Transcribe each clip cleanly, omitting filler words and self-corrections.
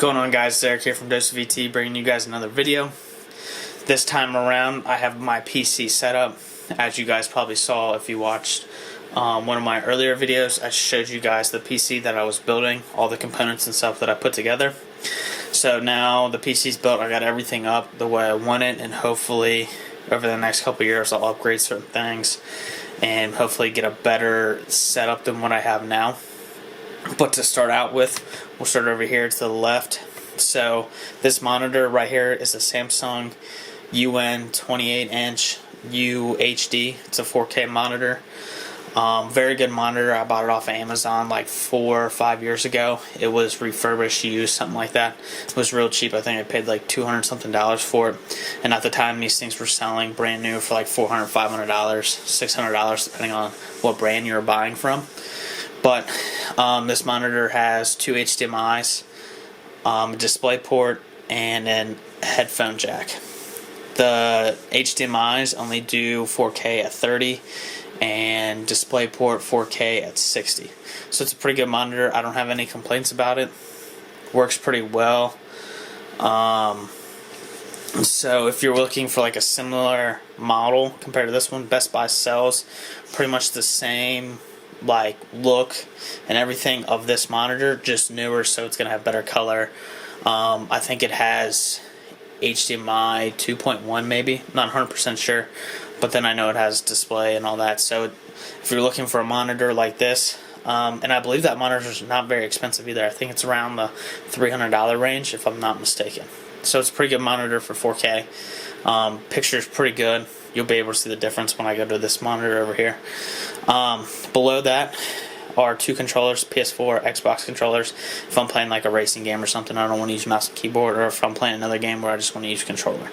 Going on, guys? It's Eric here from Dose of VT, bringing you guys another video. This time around I have my PC set up. As you guys probably saw if you watched one of my earlier videos, I showed you guys the PC that I was building, all the components and stuff that I put together. So now the PC's built, I got everything up the way I want it, and hopefully over the next couple years I'll upgrade certain things and hopefully get a better setup than what I have now. But to start out with, we'll start over here to the left. So this monitor right here is a Samsung UN 28-inch UHD. It's a 4K monitor. Very good monitor. I bought it off of Amazon like 4 or 5 years ago. It was refurbished, used, something like that. It was real cheap. I think I paid like $200 something for it. And at the time, these things were selling brand new for like $400, $500, $600, depending on what brand you were buying from. But this monitor has 2 HDMIs, a display port, and a headphone jack. The HDMIs only do 4K at 30 and display port 4K at 60. So it's a pretty good monitor. I don't have any complaints about it. Works pretty well. So if you're looking for like a similar model compared to this one, Best Buy sells pretty much the same like look and everything of this monitor, just newer, so it's gonna have better color. I think it has HDMI 2.1 maybe, not 100% sure, but then I know it has display and all that. So if you're looking for a monitor like this, and I believe that monitor is not very expensive either. I think it's around the $300 range if I'm not mistaken. So it's a pretty good monitor for 4K. Picture's pretty good. You'll be able to see the difference when I go to this monitor over here. Below that are 2 controllers, PS4, Xbox controllers. If I'm playing like a racing game or something, I don't want to use mouse and keyboard, or if I'm playing another game where I just want to use controller.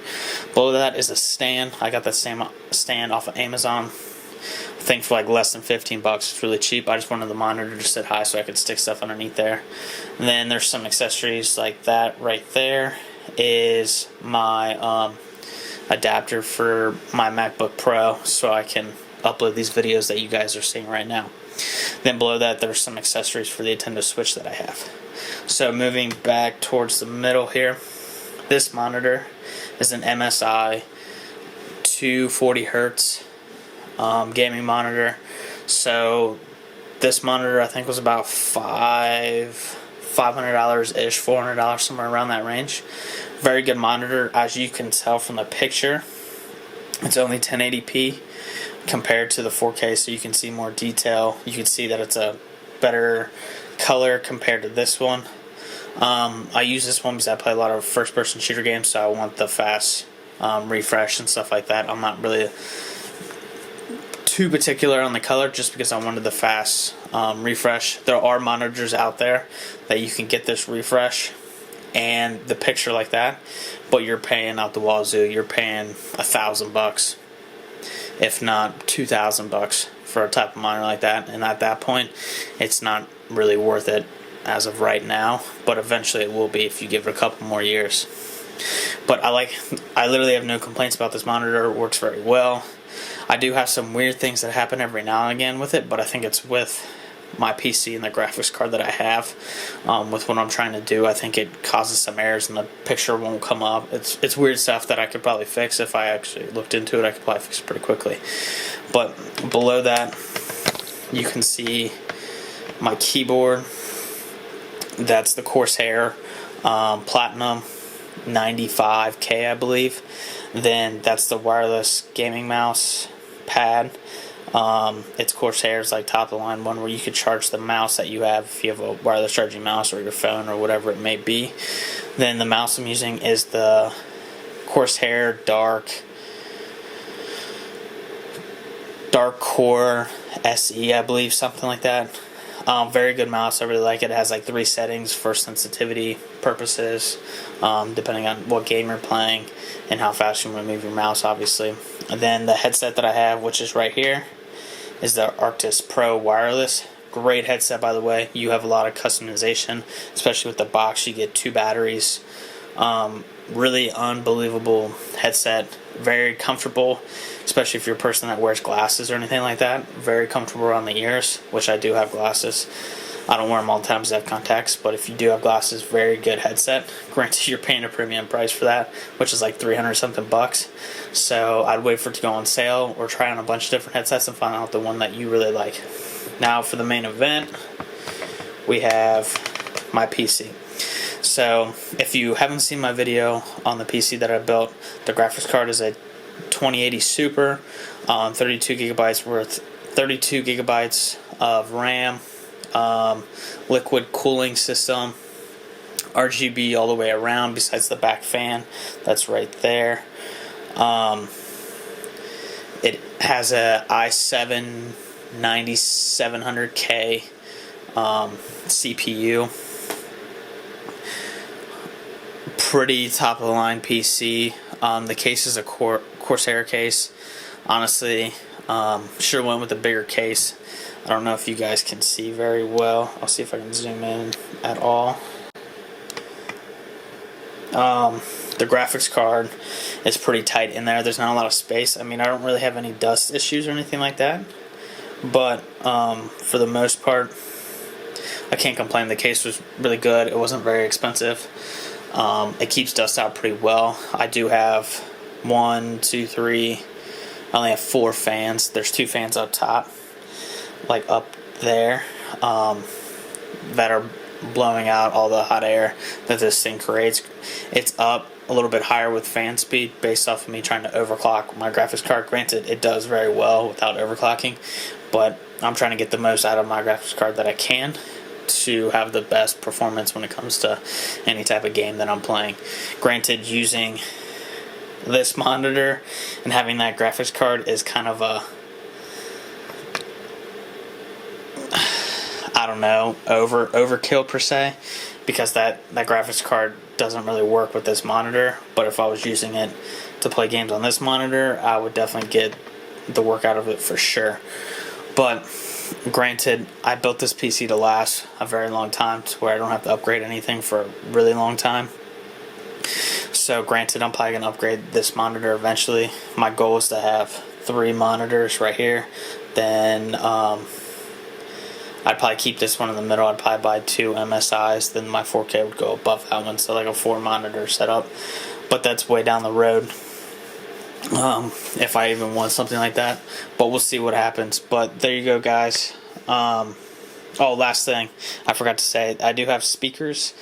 Below that is a stand. I got that same stand off of Amazon. I think for like less than 15 bucks. It's really cheap. I just wanted the monitor to sit high so I could stick stuff underneath there. And then there's some accessories like that right there is my adapter for my MacBook Pro, so I can upload these videos that you guys are seeing right now. Then below that there's some accessories for the Nintendo Switch that I have. So moving back towards the middle here, this monitor is an MSI 240 Hertz gaming monitor. So this monitor I think was about $500 ish, $400, somewhere around that range. Very good monitor. As you can tell from the picture, it's only 1080p compared to the 4K, so you can see more detail. You can see that it's a better color compared to this one. I use this one because I play a lot of first-person shooter games, so I want the fast refresh and stuff like that. I'm not really too particular on the color, just because I wanted the fast refresh. There are monitors out there that you can get this refresh and the picture like that, but you're paying out the wazoo. You're paying $1,000, if not $2,000 for a type of monitor like that, and at that point it's not really worth it as of right now, but eventually it will be if you give it a couple more years. But I literally have no complaints about this monitor. It works very well. I do have some weird things that happen every now and again with it, but I think it's with my PC and the graphics card that I have. With what I'm trying to do, I think it causes some errors and the picture won't come up. It's weird stuff that I could probably fix. If I actually looked into it, I could probably fix it pretty quickly. But below that, you can see my keyboard. That's the Corsair Platinum 95K, I believe. Then that's the wireless gaming mouse pad. It's Corsair's like top of the line one where you could charge the mouse that you have if you have a wireless charging mouse or your phone or whatever it may be. Then the mouse I'm using is the Corsair Dark Core SE, I believe, something like that. Very good mouse. I really like it. It has like 3 settings for sensitivity purposes, depending on what game you're playing and how fast you want to move your mouse, obviously. And then the headset that I have, which is right here, is the Arctis Pro Wireless. Great headset, by the way. You have a lot of customization, especially with the box. You get 2 batteries. Really unbelievable headset. Very comfortable, especially if you're a person that wears glasses or anything like that. Very comfortable around the ears, which I do have glasses. I don't wear them all the time because I have contacts, but if you do have glasses, very good headset. Granted, you're paying a premium price for that, which is like 300 something bucks. So I'd wait for it to go on sale or try on a bunch of different headsets and find out the one that you really like. Now for the main event, we have my PC. So if you haven't seen my video on the PC that I built, the graphics card is a 2080 Super, 32 gigabytes worth, 32 gigabytes of RAM, liquid cooling system, RGB all the way around besides the back fan that's right there. It has a i7 9700K CPU. Pretty top of the line PC. The case is a Corsair case. Honestly, should have went with a bigger case. I don't know if you guys can see very well. I'll see if I can zoom in at all. The graphics card is pretty tight in there. There's not a lot of space. I mean, I don't really have any dust issues or anything like that. But for the most part, I can't complain. The case was really good. It wasn't very expensive. It keeps dust out pretty well. I do have 1, 2, 3. I only have 4 fans. There's 2 fans up top, like up there, that are blowing out all the hot air that this thing creates. It's up a little bit higher with fan speed based off of me trying to overclock my graphics card. Granted, it does very well without overclocking, but I'm trying to get the most out of my graphics card that I can to have the best performance when it comes to any type of game that I'm playing. Granted, using this monitor and having that graphics card is kind of a, I don't know, overkill per se, because that graphics card doesn't really work with this monitor. But if I was using it to play games on this monitor, I would definitely get the work out of it for sure. But granted, I built this PC to last a very long time, to where I don't have to upgrade anything for a really long time. So granted, I'm probably going to upgrade this monitor eventually. My goal is to have 3 monitors right here. Then I'd probably keep this one in the middle. I'd probably buy 2 MSIs. Then my 4K would go above that one. So like a 4 monitor setup. But that's way down the road. If I even want something like that. But we'll see what happens. But there you go, guys. Oh, last thing I forgot to say. I do have speakers.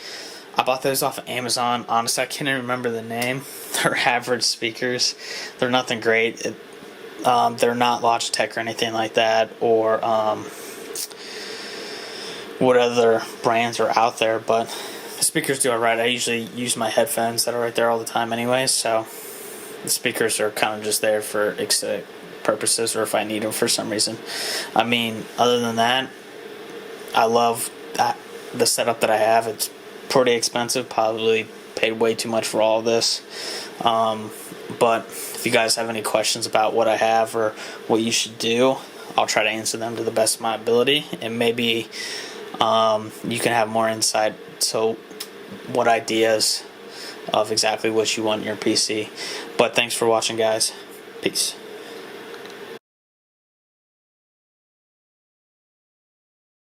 I bought those off of Amazon. Honestly, I can't even remember the name. They're average speakers. They're nothing great. They're not Logitech or anything like that, or what other brands are out there. But the speakers do alright. I usually use my headphones that are right there all the time anyway, so the speakers are kind of just there for purposes, or if I need them for some reason. I mean, other than that, I love the setup that I have. It's pretty expensive, probably paid way too much for all of this, but if you guys have any questions about what I have or what you should do, I'll try to answer them to the best of my ability, and maybe you can have more insight to what ideas of exactly what you want in your PC. But thanks for watching, guys. Peace.